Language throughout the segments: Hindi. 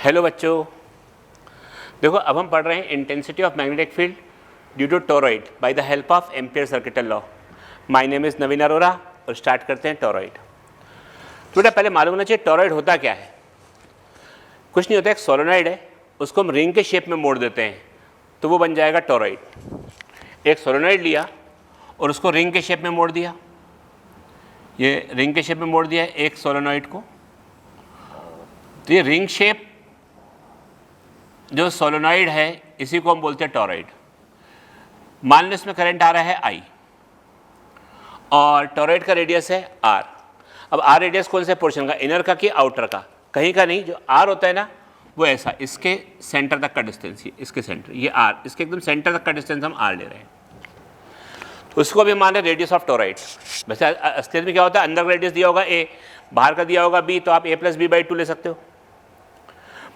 हेलो बच्चों, देखो अब हम पढ़ रहे हैं intensity of magnetic field due to toroid by the help of Ampere circuital law. My name is Naveen Arora और स्टार्ट करते हैं टोरॉइड। तो बेटा पहले मालूम होना चाहिए टोरॉइड होता क्या है। कुछ नहीं होता, एक सोलेनॉइड है, उसको हम रिंग के शेप में मोड़ देते हैं तो वो बन जाएगा टोरॉइड। एक सोलेनॉइड लिया और उसको रिंग के शेप में मोड़ दिया, ये रिंग के शेप में मोड़ दिया एक सोलेनॉइड को, तो ये रिंग शेप जो सोलेनॉइड है इसी को हम बोलते हैं टोरॉइड। मान लो इसमें करंट आ रहा है I और टोरॉइड का रेडियस है R। अब R रेडियस कौन से पोर्शन का, इनर का कि आउटर का? कहीं का नहीं, जो R होता है ना वो ऐसा, इसके सेंटर तक का डिस्टेंस, ये इसके सेंटर, ये R, इसके एकदम सेंटर तक का डिस्टेंस हम R ले रहे हैं, तो उसको भी मान रहे रेडियस ऑफ टोरॉइड। वैसे असलियत में क्या होता है, अंदर का रेडियस दिया होगा A, बाहर का दिया होगा B, तो आप A+B/2 ले सकते हो।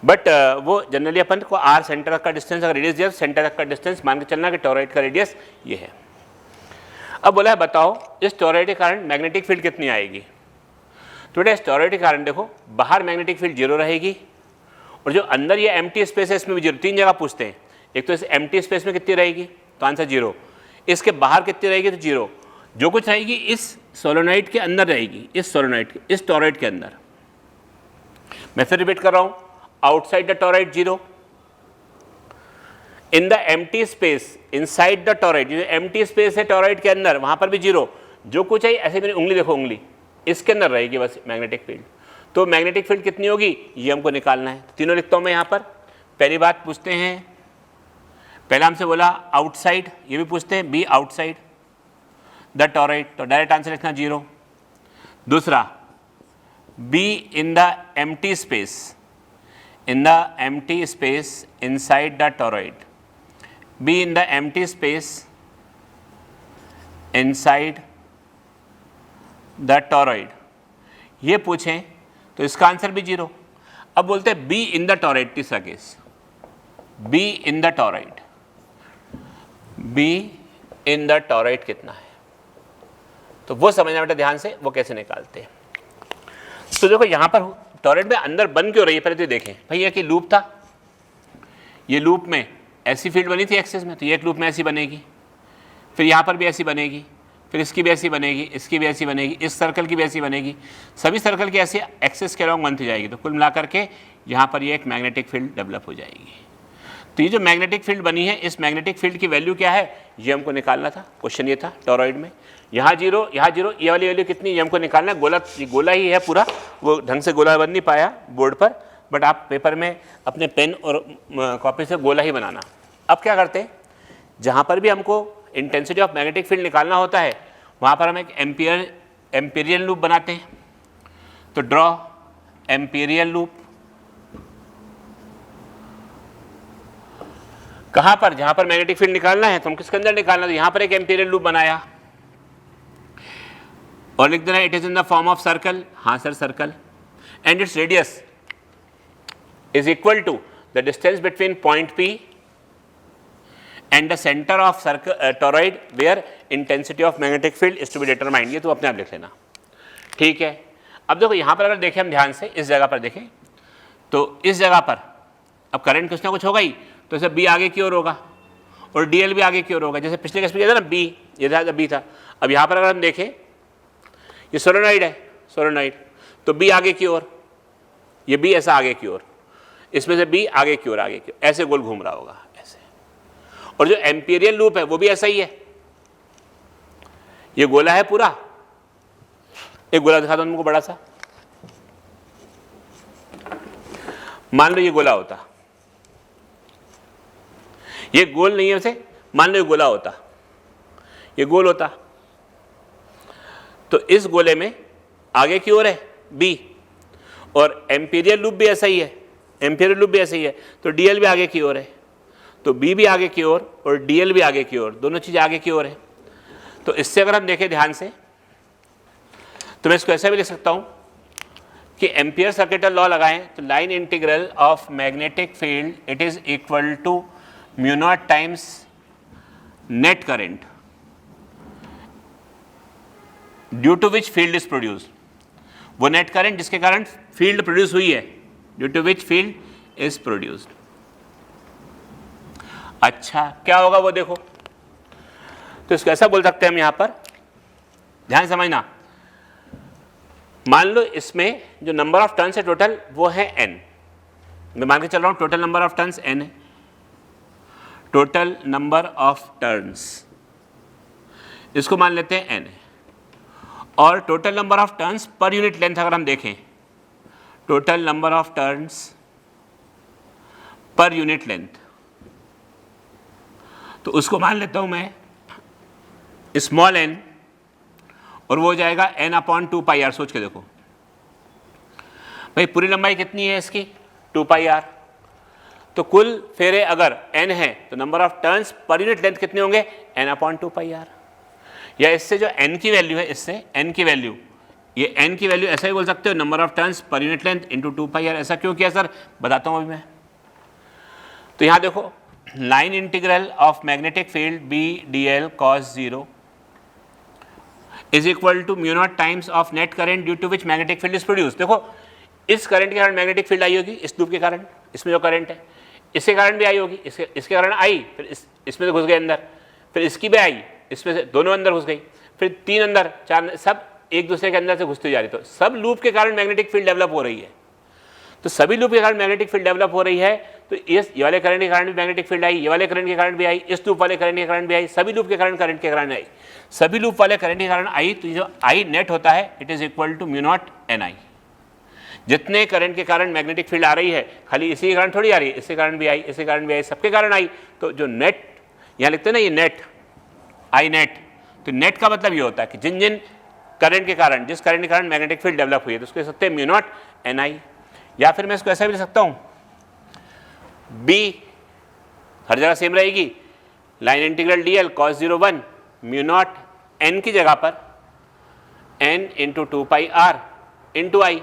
बट वो जनरली अपन को R सेंटर तक का डिस्टेंस, अगर रेडियस दिया सेंटर तक का डिस्टेंस मान के चलना कि टोरॉइड का रेडियस ये है। अब बोला है बताओ इस टोरॉइड के कारण मैग्नेटिक फील्ड कितनी आएगी। तो बेटा इस टोरॉइड के कारण देखो बाहर मैग्नेटिक फील्ड 0 रहेगी और जो अंदर ये एम्प्टी स्पेस है इसमें भी 0। 3 जगह पूछते हैं, एक तो इस एम्प्टी स्पेस में कितनी रहेगी तो आंसर 0, इसके बाहर कितनी रहेगी तो 0। जो कुछ रहेगी इस सोलेनॉइड के अंदर रहेगी, इस सोलेनॉइड के, इस टोरॉइड के अंदर। मैं फिर रिपीट कर रहा हूं, outside the toroid 0, in the empty space inside the toroid, जो empty space है टोरॉइड के अंदर वहां पर भी 0। जो कुछ है ऐसे मेरी उंगली देखो, उंगली इसके अंदर रहेगी बस मैग्नेटिक फील्ड। तो मैग्नेटिक फील्ड कितनी होगी ये हमको निकालना है। तीनों लिखता हूं मैं यहां पर। पहली बात पूछते हैं, पहला हमसे बोला आउटसाइड, ये भी पूछते हैं बी आउटसाइड द टोरॉइड, तो डायरेक्ट आंसर लिखना 0। दूसरा be in the empty space, in the empty space inside the toroid, be in the empty space inside the toroid, ये पूछें तो इसका आंसर भी 0। अब बोलते हैं बी इन द टोरॉइड, तीसरा case be in the toroid, be in the toroid कितना है तो वो समझना बेटा ध्यान से, वो कैसे निकालते हैं। तो देखो यहां पर टोरॉइड में अंदर बन क्यों रही है, पहले तो देखें भाई। ये कि लूप था, ये लूप में ऐसी फील्ड बनी थी एक्सिस में, तो ये एक लूप में ऐसी बनेगी, फिर यहाँ पर भी ऐसी बनेगी, फिर इसकी भी ऐसी बनेगी, इसकी भी ऐसी बनेगी, इस सर्कल की भी ऐसी बनेगी, सभी सर्कल की ऐसी एक्सिस के अलॉन्ग बनती जाएगी। तो कुल मिलाकर के यहाँ पर ये एक मैग्नेटिक फील्ड डेवलप हो जाएगी। तो ये जो मैग्नेटिक फील्ड बनी है, इस मैग्नेटिक फील्ड की वैल्यू क्या है ये हमको निकालना था। क्वेश्चन ये था टोरॉइड में, यहाँ 0 यहाँ 0, ये वाली वैल्यू कितनी ये हमको निकालना है। गोला, ये गोला ही है पूरा, वो ढंग से गोला बन नहीं पाया बोर्ड पर, बट आप पेपर में अपने पेन और कॉपी से गोला ही बनाना। अब क्या करते हैं, जहाँ पर भी हमको इंटेंसिटी ऑफ मैग्नेटिक फील्ड निकालना होता है वहाँ पर हम एक एम्पीरियल लूप बनाते हैं। तो ड्रॉ एम्पीरियल लूप, कहाँ पर, जहाँ पर मैग्नेटिक फील्ड निकालना है तो हम किसके अंदर निकालना है, तो यहाँ पर एक एम्पीरियल लूप बनाया और लिख देना it is in the form of circle. हाँ sir circle, and it's radius is equal to the distance between point P and the centre of circle toroid where intensity of magnetic field is to be determined. ये तो अपने आप लिख लेना, ठीक है। अब देखो यहाँ पर अगर देखें हम ध्यान से, इस जगह पर देखें तो इस जगह पर अब करंट कुछ ना कुछ होगा ही, तो इसे B आगे की ओर होगा और DL भी आगे की ओर होगा। जैसे पिछले केस में था ना B, ये था B था। अब यहाँ पर अगर हम देखें ये सोलेनॉइड है, सोलेनॉइड, तो B आगे की ओर, ये B ऐसा आगे की ओर, इसमें से B आगे की ओर, आगे की ओर ऐसे गोल घूम रहा होगा ऐसे। और जो एम्पीरियल लूप है वो भी ऐसा ही है, ये गोला है पूरा। एक गोला दिखा दो उनको बड़ा सा, मान लो ये गोला होता, ये गोल नहीं है वैसे, मान लो ये गोला होता, ये गोल होता, तो इस गोले में आगे की ओर है B और एम्पीरियल लूप भी ऐसा ही है, एम्पीरियल लूप भी ऐसा ही है, तो DL भी आगे की ओर है, तो B भी आगे की ओर और DL भी आगे की ओर, दोनों चीज़ आगे की ओर है। तो इससे अगर हम देखें ध्यान से तो मैं इसको ऐसा भी लिख सकता हूं कि एम्पियर सर्किटल लॉ लगाएं तो line integral of magnetic field it is equal to mu naught times net current due to which field is produce. वो नेट करंट जिसके कारण फील्ड प्रोड्यूस हुई है, due to which field is produced. अच्छा क्या होगा वो देखो, तो इसको ऐसा बोल सकते हैं हम यहां पर, ध्यान समझना, मान लो इसमें जो नंबर ऑफ टर्न्स है टोटल वो है n, मैं मान के चल रहा हूं total number of turns n है, टोटल नंबर ऑफ टर्न्स इसको मान लेते हैं n है, और total number of turns per unit length अगर हम देखें, total number of turns per unit length, तो उसको मान लेता हूं मैं स्मॉल n, और वो हो जाएगा n अपॉन 2 पाई आर। सोच के देखो भाई पूरी लंबाई कितनी है इसकी 2 पाई आर, तो कुल फेरे अगर n है तो number of turns per unit length कितने होंगे n अपॉन 2 पाई आर। या इससे जो n की वैल्यू है, इससे n की वैल्यू, ये n की वैल्यू ऐसा ही बोल सकते हो number of turns per unit length into 2 pi r. ऐसा क्यों किया सर, बताता हूं अभी मैं। तो यहां देखो line integral of magnetic field B D L cos 0 is equal to mu naught times of net current due to which magnetic field is produce. देखो इस करंट के कारण मैग्नेटिक फील्ड आई होगी, इस लूप के कारण, इसमें जो करंट है, इसके कारण भी आई होगी, इसके कारण आई, फिर इसमें से घुस गए अंदर, फिर इसकी भी आई, इसमें से दोनों अंदर घुस गई, फिर 3 अंदर, 4, सब एक दूसरे के अंदर से घुसती जा रही। तो सब लूप के कारण मैग्नेटिक फील्ड डेवलप हो रही है। तो सभी लूप के कारण मैग्नेटिक फील्ड डेवलप हो रही है, तो ये वाले करंट के कारण भी मैग्नेटिक फील्ड आई, ये वाले करंट के कारण भी आई, इस लूप वाले करंट के कारण भी आई, सभी लूप के कारण करंट के कारण आई, सभी लूप वाले करंट के कारण आई। तो जो आई नेट होता है it is equal to mu naught N I. जितने करंट के कारण मैग्नेटिक फील्ड आ रही है, खाली इसी के कारण थोड़ी आ रही है, इसके कारण भी आई, इसके कारण भी आई, सबके कारण आई। तो जो नेट यहाँ लिखते हैं ना, ये नेट आई नेट, तो नेट का मतलब ये होता है कि जिन जिन करंट के कारण, जिस करंट के कारण मैग्नेटिक फील्ड डेवलप हुई है, तो उसको कह सकते हैं म्यू नॉट एन आई। या फिर मैं इसको ऐसा भी लिख सकता हूं, बी हर जगह सेम रहेगी, line integral D L cos 0 1 mu naught N की जगह पर N into 2 pi R into I.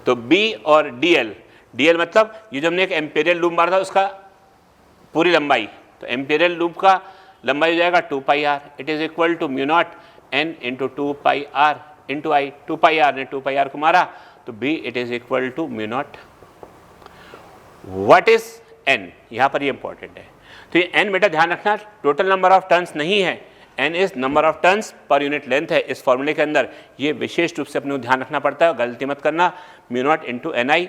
तो बी और डी एल मतलब ये जो हमने एक एम्पेरियल लूप मारा था उसका पूरी लंबाई, तो एम्पेरियल लूप का लंबाई हो जाएगा 2 pi R, it is equal to mu naught N into 2 pi R into I. 2 pi R ने 2 पाई आर को मारा, तो B it is equal to mu naught. What is N, यहां पर ये इंपॉर्टेंट है। तो ये एन बेटा ध्यान रखना टोटल नंबर ऑफ टर्न्स नहीं है, n is number of turns per unit length है इस फॉर्मूले के अंदर। ये विशेष रूप से अपने को ध्यान रखना पड़ता है, गलती मत करना। म्यू नॉट इंटू एन आई,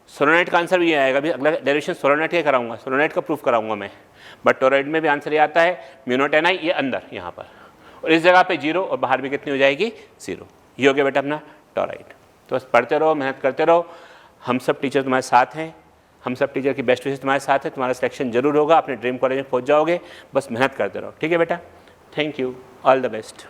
सोलोनाइट का आंसर भी ये आएगा। अभी अगला डेरिवेशन सोलोनाइट का कराऊंगा, सोलोनाइट का प्रूफ कराऊंगा मैं, बट टोरॉइड में भी आंसर ये आता है म्यू नॉट एन आई, ये अंदर यहाँ पर, और इस जगह पे 0 और बाहर भी कितनी हो जाएगी 0। ये हो गया बेटा अपना टोरॉइड। तो बस पढ़ते रहो, मेहनत करते रहो, हम सब टीचर तुम्हारे साथ हैं, हम सब टीचर की बेस्ट विशेष तुम्हारे साथ है, तुम्हारा सिलेक्शन जरूर होगा, अपने ड्रीम कॉलेज में पहुंच जाओगे, बस मेहनत करते रहो। ठीक है बेटा, thank you, all the best.